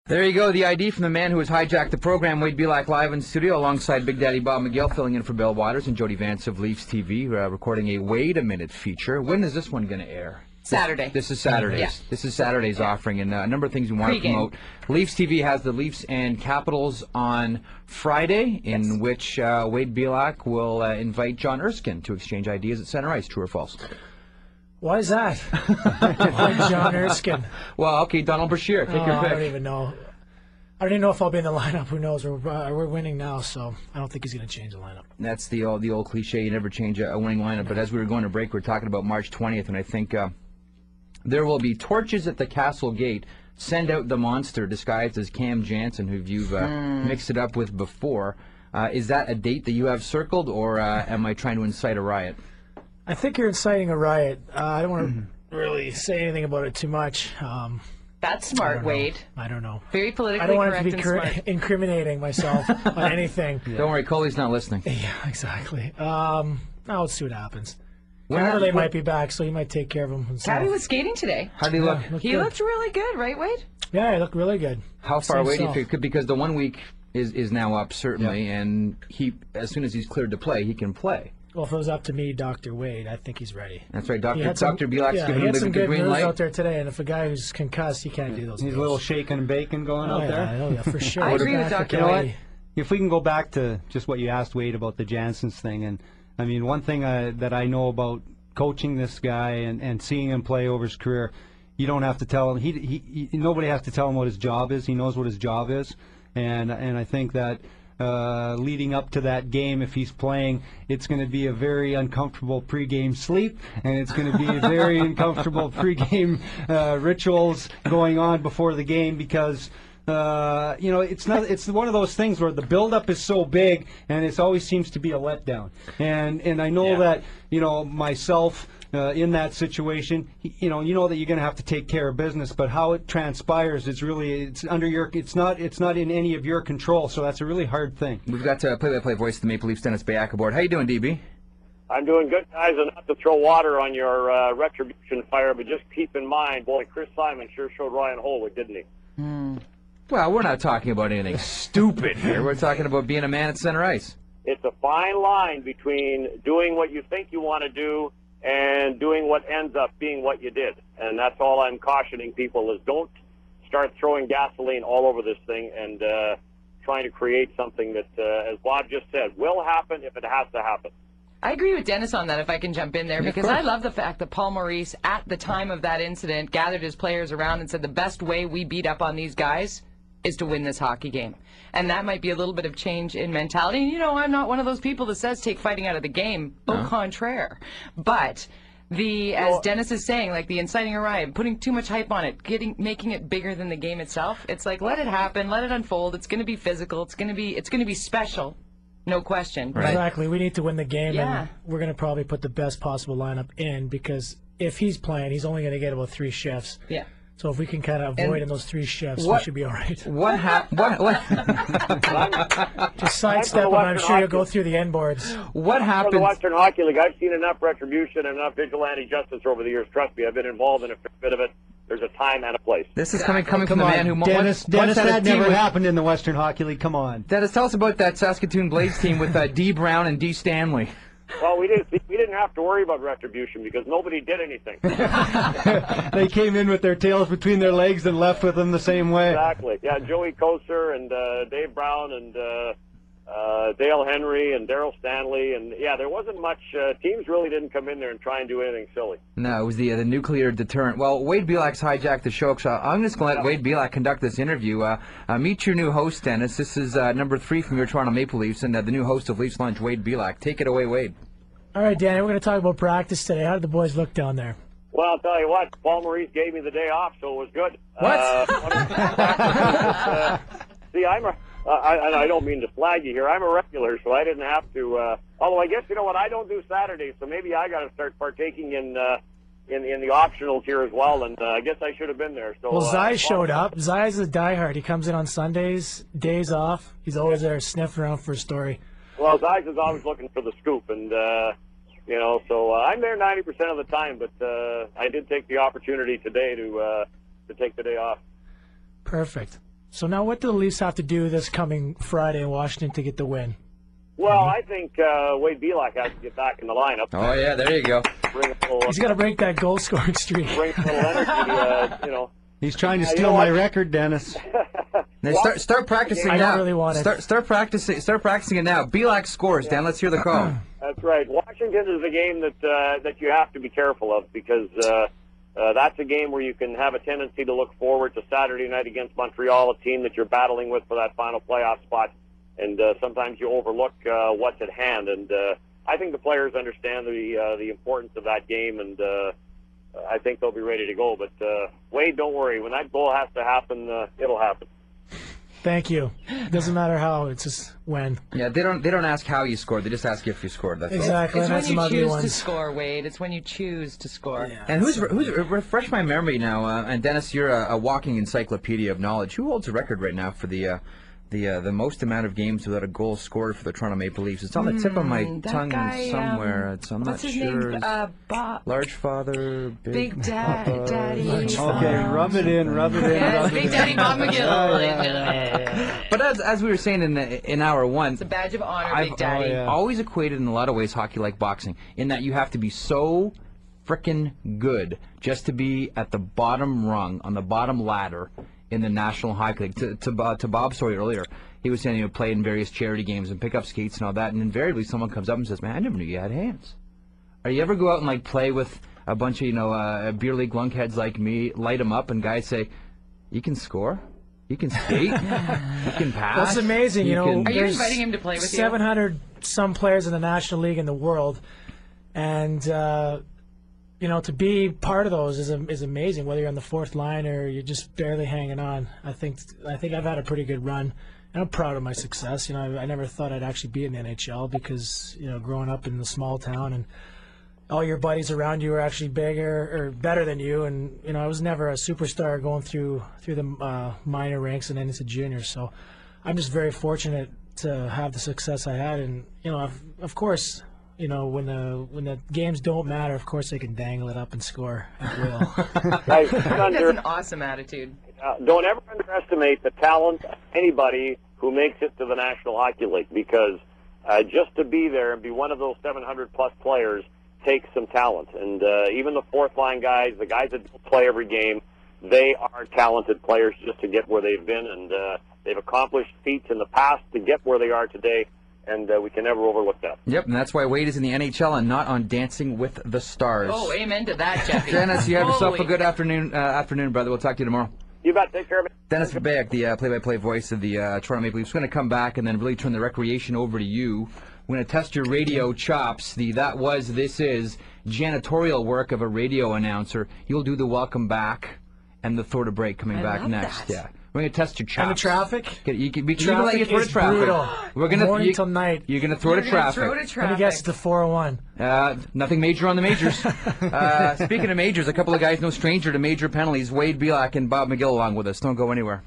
There you go, the ID from the man who has hijacked the program. Wade Belak live in studio alongside Big Daddy Bob McGill, filling in for Bill Waters, and Jody Vance of LeafsTV, recording a Wait a Minute feature. When is this one going to air? Saturday. This is Saturday's. Yeah. This is Saturday's offering, and a number of things we want to promote. LeafsTV has the Leafs and Capitals on Friday, in which Wade Belak will invite John Erskine to exchange ideas at center ice. True or false? Why is that? Why John Erskine? Well, okay, Donald Brashear. Take your pick. I don't even know. I don't even know if I'll be in the lineup. Who knows? We're winning now, so I don't think he's going to change the lineup. That's the old cliche. You never change a winning lineup. But as we were going to break, we were talking about March 20th, and I think there will be torches at the Castle Gate. Send out the monster disguised as Cam Jansen, who you've mixed it up with before. Is that a date that you have circled, or am I trying to incite a riot? I think you're inciting a riot. I don't want to really say anything about it too much. That's smart, Wade. I don't know. Very politically I don't want correct to be and smart. incriminating myself on anything. Yeah. Don't worry, Coley's not listening. Yeah, exactly. Now let's see what happens. Caberlet might be back, so he might take care of him himself. Cabby was skating today. How do you look? He looked really good, right, Wade? Yeah, he looked really good. How far away do you think? Because the 1 week is now up, certainly, and as soon as he's cleared to play, he can play. Well, if it was up to me, Dr. Wade, I think he's ready. That's right, Dr. Belak's giving him the green light. Out there today, and if a guy who's concussed, he can't do those. He's a little shaking and baking going out there. Oh, yeah, for sure. I agree with Dr. You know Wade. what? If we can go back to just what you asked Wade about the Janssens thing, and I mean, one thing that I know about coaching this guy and seeing him play over his career, you don't have to tell him. Nobody has to tell him what his job is. He knows what his job is, and I think that. Leading up to that game, if he's playing, it's going to be a very uncomfortable pregame sleep, and it's going to be a very uncomfortable pregame rituals going on before the game because you know, it's one of those things where the buildup is so big, and it always seems to be a letdown. And I know that, you know, myself. In that situation, you know that you're going to have to take care of business, but how it transpires is really it's not in any of your control. So that's a really hard thing. We've got play-by-play voice of the Maple Leafs, Denis Beyak aboard. How you doing, DB? I'm doing good, guys, and not to throw water on your retribution fire, but just keep in mind, boy, Chris Simon sure showed Ryan Holwick, didn't he? Well, we're not talking about anything stupid here. We're talking about being a man at center ice. It's a fine line between doing what you think you want to do and doing what ends up being what you did. And that's all I'm cautioning people is don't start throwing gasoline all over this thing and trying to create something that, as Bob just said, will happen if it has to happen. I agree with Dennis on that, if I can jump in there, because I love the fact that Paul Maurice, at the time of that incident, gathered his players around and said the best way we beat up on these guys is to win this hockey game. And that might be a little bit of change in mentality. And, you know, I'm not one of those people that says take fighting out of the game. Au contraire. But as Dennis is saying, like the inciting a riot, putting too much hype on it, making it bigger than the game itself, it's like, let it happen, let it unfold. It's going to be physical. It's going to be special. No question. Right. Exactly. We need to win the game, and we're going to probably put the best possible lineup in because if he's playing, he's only going to get about 3 shifts. Yeah. So if we can kind of avoid in those 3 shifts, we should be all right. Just sidestep him, I'm sure you'll go through the end boards. What happens? For the Western Hockey League, I've seen enough retribution and enough vigilante justice over the years. Trust me, I've been involved in a bit of it. There's a time and a place. This is coming from the man who Dennis, that never happened in the Western Hockey League. Come on. Dennis, tell us about that Saskatoon Blades team with D. Brown and D. Stanley. Well, we didn't have to worry about retribution because nobody did anything. They came in with their tails between their legs and left with them the same way. Exactly. Yeah, Joey Koser and Dave Brown and Dale Henry and Daryl Stanley. And, yeah, there wasn't much. Teams really didn't come in there and try and do anything silly. No, it was the nuclear deterrent. Well, Wade Belak's hijacked the show, so I'm just going to let Wade Belak conduct this interview. Meet your new host, Dennis. This is number 3 from your Toronto Maple Leafs, and the new host of Leafs Lunch, Wade Belak. Take it away, Wade. All right, Danny, we're going to talk about practice today. How did the boys look down there? Well, I'll tell you what, Paul Maurice gave me the day off, so it was good. What? See, I don't mean to flag you here. I'm a regular, so I didn't have to. Although I guess, you know what, I don't do Saturdays, so maybe I got to start partaking in the optionals here as well, and I guess I should have been there. So, well, Zai showed up. Zai's a diehard. He comes in on Sundays, days off. He's always there sniffing around for a story. Well, Zai is always looking for the scoop, and you know, so I'm there 90% of the time. But I did take the opportunity today to take the day off. Perfect. So now what do the Leafs have to do this coming Friday in Washington to get the win? Well, I think Wade Belak has to get back in the lineup. Oh, yeah, there you go. Bring a little, He's got to break that goal-scoring streak. bring a little energy, He's trying to you steal know my what? record, Dennis. Now start practicing I now. don't really want it. Start practicing it now. Belak scores, Dan. Let's hear the call. That's right. Washington is a game that you have to be careful of because that's a game where you can have a tendency to look forward to Saturday night against Montreal, a team that you're battling with for that final playoff spot, and sometimes you overlook what's at hand. And I think the players understand the importance of that game, and I think they'll be ready to go. But Wade, don't worry. When that goal has to happen, it'll happen. Thank you. Doesn't matter how, it's just when. Yeah, they don't ask how you scored. They just ask if you scored. That's all. Exactly. It's And when that's some you ugly choose ones. to score, Wade. It's when you choose to score. Yeah. And who's refresh my memory now? And Dennis, you're a walking encyclopedia of knowledge. Who holds the record right now for the most amount of games without a goal scored for the Toronto Maple Leafs? It's on the tip of my that tongue guy, somewhere. I'm what's not his sure. name? Bob. Large father, Big Daddy. Okay, rub it in, rub it in, Yes, rub it Big in. Daddy Bob McGill. But as we were saying in hour one, It's a badge of honor, I've Big Daddy. always equated in a lot of ways hockey like boxing, in that you have to be so frickin' good just to be at the bottom rung, on the bottom ladder in the National Hockey League. To Bob's story earlier, he was saying he would play in various charity games and pick up skates and all that, and invariably someone comes up and says, "Man, I never knew you had hands." Or you ever go out and like play with a bunch of beer league lunkheads like me, light them up, and guys say, "You can score, you can skate, you can pass." That's amazing. Are you there's inviting him to play with you? 700 some players in the National League in the world, and to be part of those is amazing. Whether you're on the fourth line or you're just barely hanging on, I think I've had a pretty good run, and I'm proud of my success. I never thought I'd actually be in the NHL because growing up in the small town and all your buddies around you are actually bigger or better than you, and I was never a superstar going through the minor ranks and then into juniors. So I'm just very fortunate to have the success I had, and of course, when the games don't matter, of course they can dangle it up and score at will. I think that's an awesome attitude. Don't ever underestimate the talent of anybody who makes it to the National Hockey League, because just to be there and be one of those 700-plus players takes some talent. And even the fourth-line guys, the guys that don't play every game, they are talented players just to get where they've been, and they've accomplished feats in the past to get where they are today, and we can never overlook that. Yep, and that's why Wade is in the NHL and not on Dancing with the Stars. Oh, amen to that, Jeffy. Dennis, you have yourself a Holy good afternoon, brother. We'll talk to you tomorrow. You bet. Take care of it. Dennis Beyak, the play-by-play voice of the Toronto Maple Leafs, is going to come back and then really turn the recreation over to you. We're going to test your radio chops, the that was, this is janitorial work of a radio announcer. You'll do the welcome back and the throw to break coming back love next. that. Yeah. We're going to test your chops. And the traffic? You can let Traffic you throw is to traffic. brutal. We're gonna Morning till night. You're going to throw to traffic. Throw to Let me traffic. guess, it's the 401. Nothing major on the majors. Speaking of majors, a couple of guys no stranger to major penalties. Wade Belak and Bob McGill along with us. Don't go anywhere.